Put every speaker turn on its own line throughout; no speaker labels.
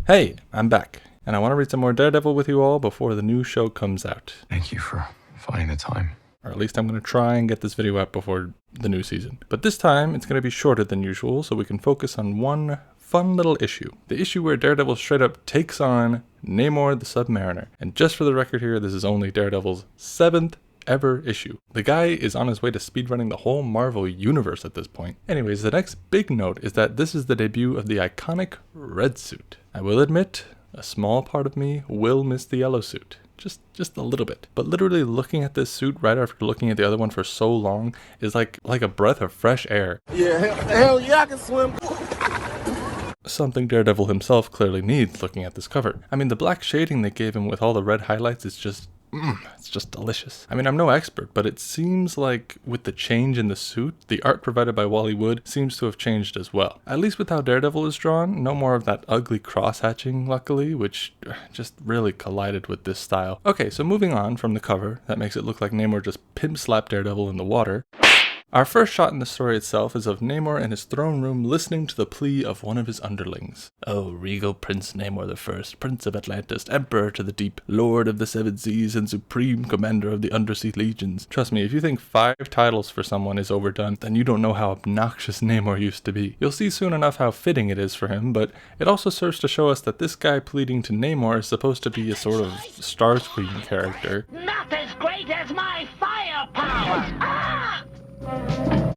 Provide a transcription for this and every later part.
Hey, I'm back, and I want to read some more Daredevil with you all before the new show comes out.
Thank you for finding the time.
Or at least I'm going to try and get this video out before the new season. But this time, it's going to be shorter than usual, so we can focus on one fun little issue. The issue where Daredevil straight up takes on Namor the Submariner. And just for the record here, this is only Daredevil's 7th ever issue. The guy is on his way to speedrunning the whole Marvel universe at this point. Anyways, the next big note is that this is the debut of the iconic red suit. I will admit, a small part of me will miss the yellow suit. Just a little bit. But literally looking at this suit right after looking at the other one for so long is like a breath of fresh air.
Yeah, hell yeah, I can swim.
Something Daredevil himself clearly needs looking at this cover. I mean, the black shading they gave him with all the red highlights is just it's just delicious. I mean, I'm no expert, but it seems like with the change in the suit, the art provided by Wally Wood seems to have changed as well. At least with how Daredevil is drawn, no more of that ugly cross-hatching, luckily, which just really collided with this style. Okay, so moving on from the cover, that makes it look like Namor just pimp-slapped Daredevil in the water. Our first shot in the story itself is of Namor in his throne room listening to the plea of one of his underlings. "Oh, regal Prince Namor I, Prince of Atlantis, Emperor to the Deep, Lord of the Seven Seas, and Supreme Commander of the Undersea Legions." Trust me, if you think 5 titles for someone is overdone, then you don't know how obnoxious Namor used to be. You'll see soon enough how fitting it is for him, but it also serves to show us that this guy pleading to Namor is supposed to be a sort of Starscream character.
Not as great as my firepower!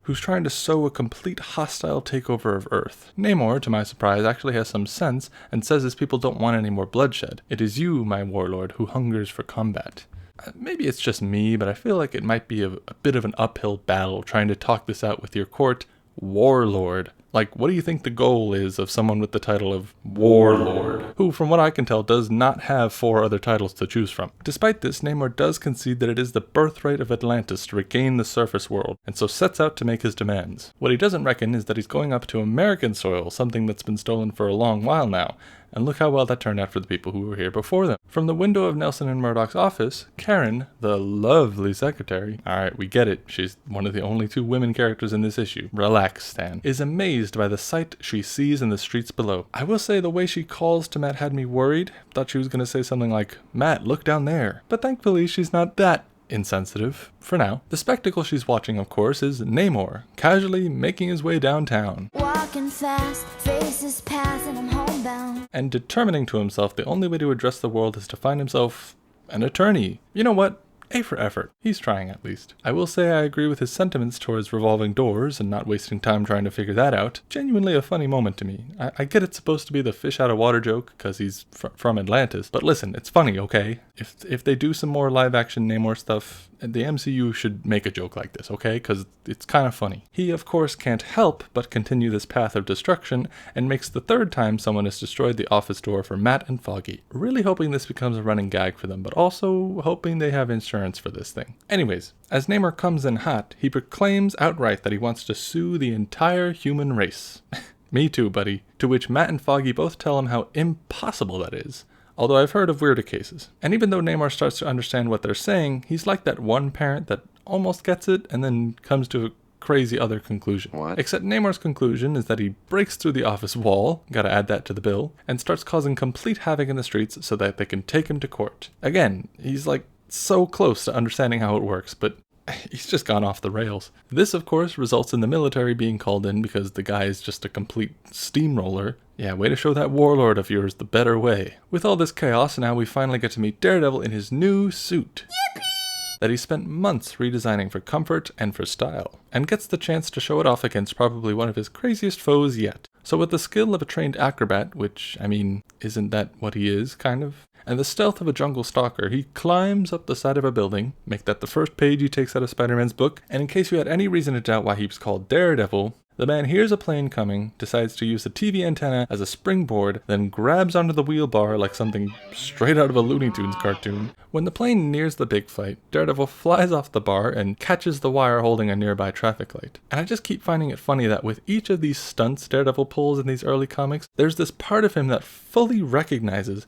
Who's trying to sow a complete hostile takeover of Earth. Namor, to my surprise, actually has some sense and says his people don't want any more bloodshed. "It is you, my warlord, who hungers for combat." Maybe it's just me, but I feel like it might be a bit of an uphill battle trying to talk this out with your court warlord. Like, what do you think the goal is of someone with the title of Warlord, who, from what I can tell, does not have 4 other titles to choose from? Despite this, Namor does concede that it is the birthright of Atlantis to regain the surface world, and so sets out to make his demands. What he doesn't reckon is that he's going up to American soil, something that's been stolen for a long while now. And look how well that turned out for the people who were here before them. From the window of Nelson and Murdoch's office, Karen, the lovely secretary, alright, we get it, she's one of the only 2 women characters in this issue, relax Stan, is amazed by the sight she sees in the streets below. I will say the way she calls to Matt had me worried. Thought she was going to say something like, "Matt, look down there." But thankfully she's not that insensitive, for now. The spectacle she's watching, of course, is Namor, casually making his way downtown.
Walking fast, faces pass, and I'm homebound.
And determining to himself the only way to address the world is to find himself an attorney. You know what? A for effort. He's trying at least. I will say I agree with his sentiments towards revolving doors and not wasting time trying to figure that out. Genuinely a funny moment to me. I get it's supposed to be the fish out of water joke because he's from Atlantis, but listen, it's funny, okay? If they do some more live action Namor stuff, the MCU should make a joke like this, okay? Because it's kind of funny. He, of course, can't help but continue this path of destruction and makes the 3rd time someone has destroyed the office door for Matt and Foggy. Really hoping this becomes a running gag for them, but also hoping they have insurance for this thing. Anyways, as Namor comes in hot, he proclaims outright that he wants to sue the entire human race. Me too, buddy. To which Matt and Foggy both tell him how impossible that is. Although I've heard of weirder cases. And even though Namor starts to understand what they're saying, he's like that one parent that almost gets it and then comes to a crazy other conclusion.
What?
Except Namor's conclusion is that he breaks through the office wall, gotta add that to the bill, and starts causing complete havoc in the streets so that they can take him to court. Again, he's like so close to understanding how it works, but he's just gone off the rails. This, of course, results in the military being called in because the guy is just a complete steamroller. Yeah, way to show that warlord of yours the better way. With all this chaos, now we finally get to meet Daredevil in his new suit. Yippee! That he spent months redesigning for comfort and for style, and gets the chance to show it off against probably one of his craziest foes yet. So with the skill of a trained acrobat, which, I mean, isn't that what he is, kind of? And the stealth of a jungle stalker, he climbs up the side of a building, make that the first page he takes out of Spider-Man's book, and in case you had any reason to doubt why he was called Daredevil, the man hears a plane coming, decides to use the TV antenna as a springboard, then grabs onto the wheel bar like something straight out of a Looney Tunes cartoon. When the plane nears the big fight, Daredevil flies off the bar and catches the wire holding a nearby traffic light. And I just keep finding it funny that with each of these stunts Daredevil pulls in these early comics, there's this part of him that fully recognizes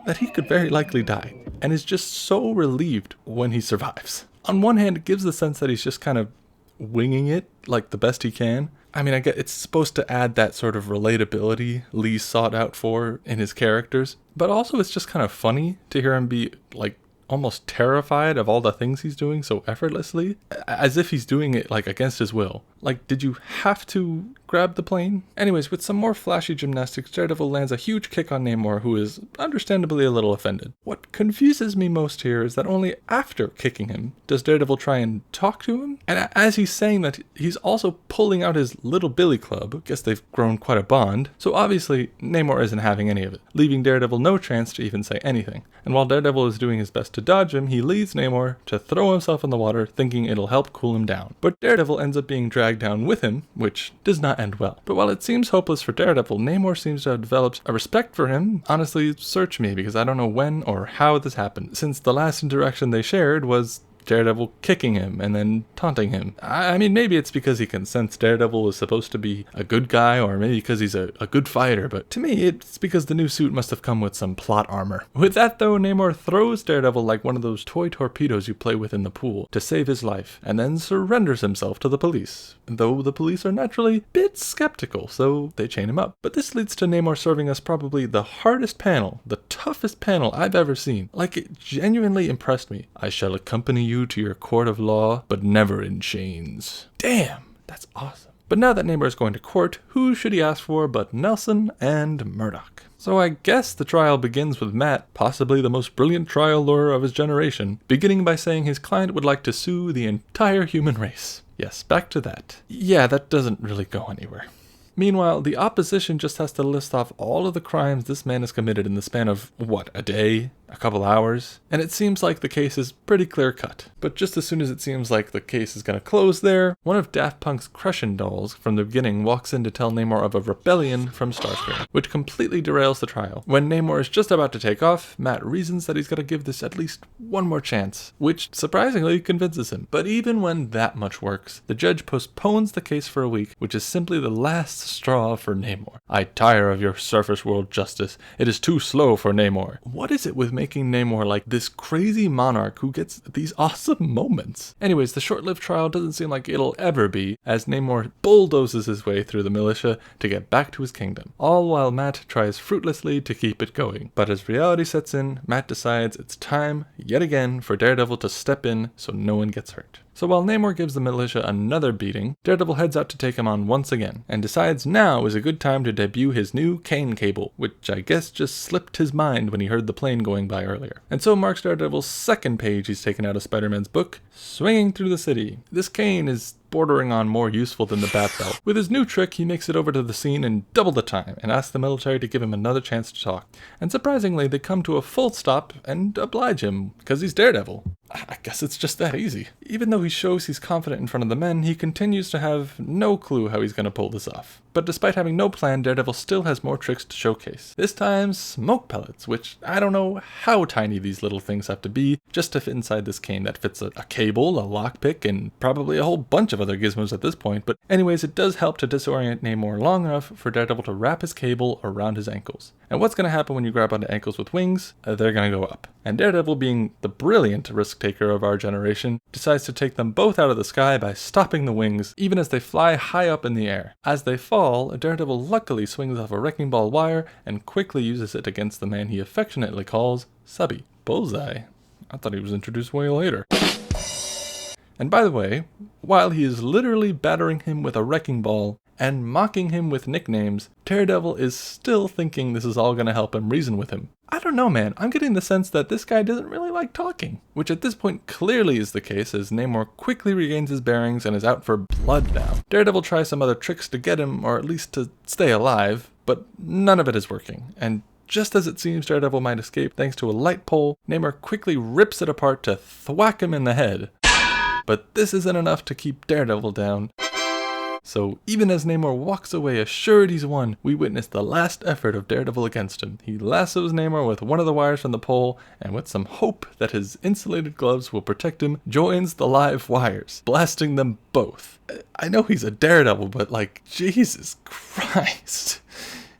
that he could very likely die, and is just so relieved when he survives. On one hand, it gives the sense that he's just kind of winging it like the best he can. I mean, I get it's supposed to add that sort of relatability Lee sought out for in his characters, but also it's just kind of funny to hear him be like almost terrified of all the things he's doing so effortlessly, as if he's doing it like against his will. Like, did you have to grab the plane? Anyways, with some more flashy gymnastics, Daredevil lands a huge kick on Namor, who is understandably a little offended. What confuses me most here is that only after kicking him does Daredevil try and talk to him, and as he's saying that, he's also pulling out his little billy club. Guess they've grown quite a bond, so obviously Namor isn't having any of it, leaving Daredevil no chance to even say anything. And while Daredevil is doing his best to dodge him, he leads Namor to throw himself in the water, thinking it'll help cool him down. But Daredevil ends up being dragged down with him, which does not end well. But while it seems hopeless for Daredevil, Namor seems to have developed a respect for him. Honestly, search me, because I don't know when or how this happened, since the last interaction they shared was Daredevil kicking him and then taunting him. I mean, maybe it's because he can sense Daredevil is supposed to be a good guy, or maybe because he's a good fighter, but to me, it's because the new suit must have come with some plot armor. With that though, Namor throws Daredevil like one of those toy torpedoes you play with in the pool to save his life, and then surrenders himself to the police. Though the police are naturally a bit skeptical, so they chain him up. But this leads to Namor serving us probably the hardest panel, the toughest panel I've ever seen. Like, it genuinely impressed me. I shall accompany you to your court of law, but never in chains. Damn, that's awesome. But now that Namor is going to court, who should he ask for but Nelson and Murdoch? So I guess the trial begins with Matt, possibly the most brilliant trial lawyer of his generation, beginning by saying his client would like to sue the entire human race. Yes, back to that. Yeah, that doesn't really go anywhere. Meanwhile, the opposition just has to list off all of the crimes this man has committed in the span of, what, a day? A couple hours? And it seems like the case is pretty clear cut. But just as soon as it seems like the case is going to close there, one of Daft Punk's Crescent dolls from the beginning walks in to tell Namor of a rebellion from Starscream, which completely derails the trial. When Namor is just about to take off, Matt reasons that he's going to give this at least one more chance, which surprisingly convinces him. But even when that much works, the judge postpones the case for a week, which is simply the last straw for Namor. I tire of your surface world justice. It is too slow for Namor. What is it with making Namor like this crazy monarch who gets these awesome moments? Anyways, the short-lived trial doesn't seem like it'll ever be, as Namor bulldozes his way through the militia to get back to his kingdom, all while Matt tries fruitlessly to keep it going. But as reality sets in, Matt decides it's time, yet again, for Daredevil to step in so no one gets hurt. So while Namor gives the militia another beating, Daredevil heads out to take him on once again, and decides now is a good time to debut his new cane cable, which I guess just slipped his mind when he heard the plane going by earlier. And so marks Daredevil's second page he's taken out of Spider-Man's book, Swinging Through the City. This cane is bordering on more useful than the bat belt. With his new trick, he makes it over to the scene in double the time, and asks the military to give him another chance to talk. And surprisingly, they come to a full stop and oblige him, because he's Daredevil. I guess it's just that easy. Even though he shows he's confident in front of the men, he continues to have no clue how he's going to pull this off. But despite having no plan, Daredevil still has more tricks to showcase. This time, smoke pellets, which I don't know how tiny these little things have to be, just to fit inside this cane that fits a cable, a lockpick, and probably a whole bunch of other gizmos at this point. But anyways, it does help to disorient Namor long enough for Daredevil to wrap his cable around his ankles. And what's going to happen when you grab onto ankles with wings? They're going to go up. And Daredevil, being the brilliant risk taker of our generation, decides to take them both out of the sky by stopping the wings, even as they fly high up in the air. As they fall, Daredevil luckily swings off a wrecking ball wire and quickly uses it against the man he affectionately calls Subby. Bullseye. I thought he was introduced way later. And by the way, while he is literally battering him with a wrecking ball and mocking him with nicknames, Daredevil is still thinking this is all going to help him reason with him. I don't know, man. I'm getting the sense that this guy doesn't really like talking, which at this point clearly is the case, as Namor quickly regains his bearings and is out for blood now. Daredevil tries some other tricks to get him, or at least to stay alive, but none of it is working, and just as it seems Daredevil might escape thanks to a light pole, Namor quickly rips it apart to thwack him in the head. But this isn't enough to keep Daredevil down. So even as Namor walks away assured he's won, we witness the last effort of Daredevil against him. He lassos Namor with one of the wires from the pole, and with some hope that his insulated gloves will protect him, joins the live wires, blasting them both. I know he's a Daredevil, but like, Jesus Christ.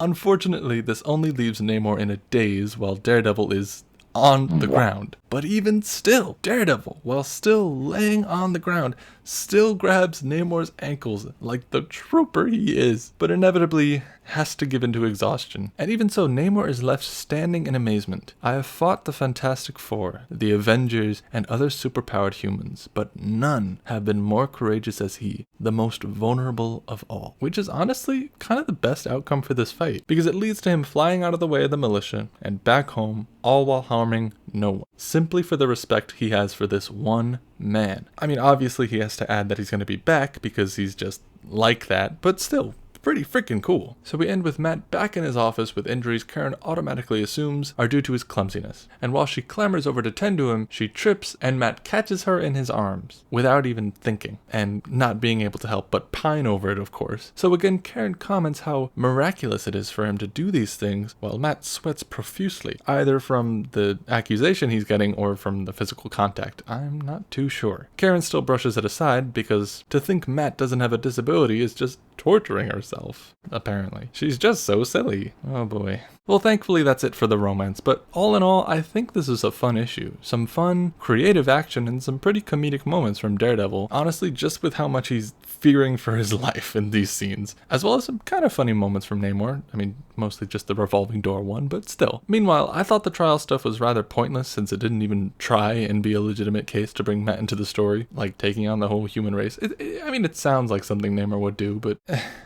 Unfortunately, this only leaves Namor in a daze while Daredevil is on the ground. But even still, Daredevil, while still laying on the ground, still grabs Namor's ankles like the trooper he is, but inevitably has to give into exhaustion. And even so, Namor is left standing in amazement. I have fought the Fantastic Four, the Avengers, and other superpowered humans, but none have been more courageous as he, the most vulnerable of all. Which is honestly kind of the best outcome for this fight, because it leads to him flying out of the way of the militia and back home, all while harming no one, simply for the respect he has for this one man. I mean, obviously he has to add that he's going to be back because he's just like that, but still, pretty freaking cool. So we end with Matt back in his office with injuries Karen automatically assumes are due to his clumsiness. And while she clambers over to tend to him, she trips and Matt catches her in his arms without even thinking and not being able to help but pine over it, of course. So again, Karen comments how miraculous it is for him to do these things while Matt sweats profusely, either from the accusation he's getting or from the physical contact. I'm not too sure. Karen still brushes it aside because to think Matt doesn't have a disability is just torturing herself, apparently. She's just so silly. Oh boy. Well, thankfully that's it for the romance, but all in all, I think this is a fun issue. Some fun, creative action and some pretty comedic moments from Daredevil, honestly just with how much he's fearing for his life in these scenes, as well as some kind of funny moments from Namor. I mean, mostly just the revolving door one, but still. Meanwhile, I thought the trial stuff was rather pointless since it didn't even try and be a legitimate case to bring Matt into the story, like taking on the whole human race. I mean, it sounds like something Namor would do, but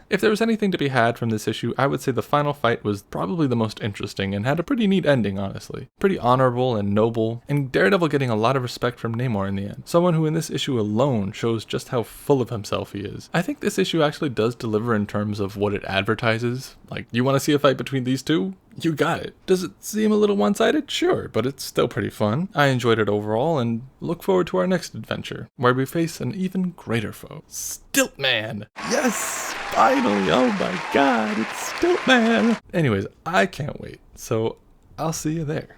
if there was anything to be had from this issue, I would say the final fight was probably the most interesting and had a pretty neat ending, honestly. Pretty honorable and noble, and Daredevil getting a lot of respect from Namor in the end. Someone who in this issue alone shows just how full of himself he is. I think this issue actually does deliver in terms of what it advertises. Like, you want to see a fight between these two? You got it. Does it seem a little one-sided? Sure, but it's still pretty fun. I enjoyed it overall and look forward to our next adventure, where we face an even greater foe. Stiltman! Yes! Finally! Oh my god, it's Stiltman! Anyways, I can't wait. So, I'll see you there.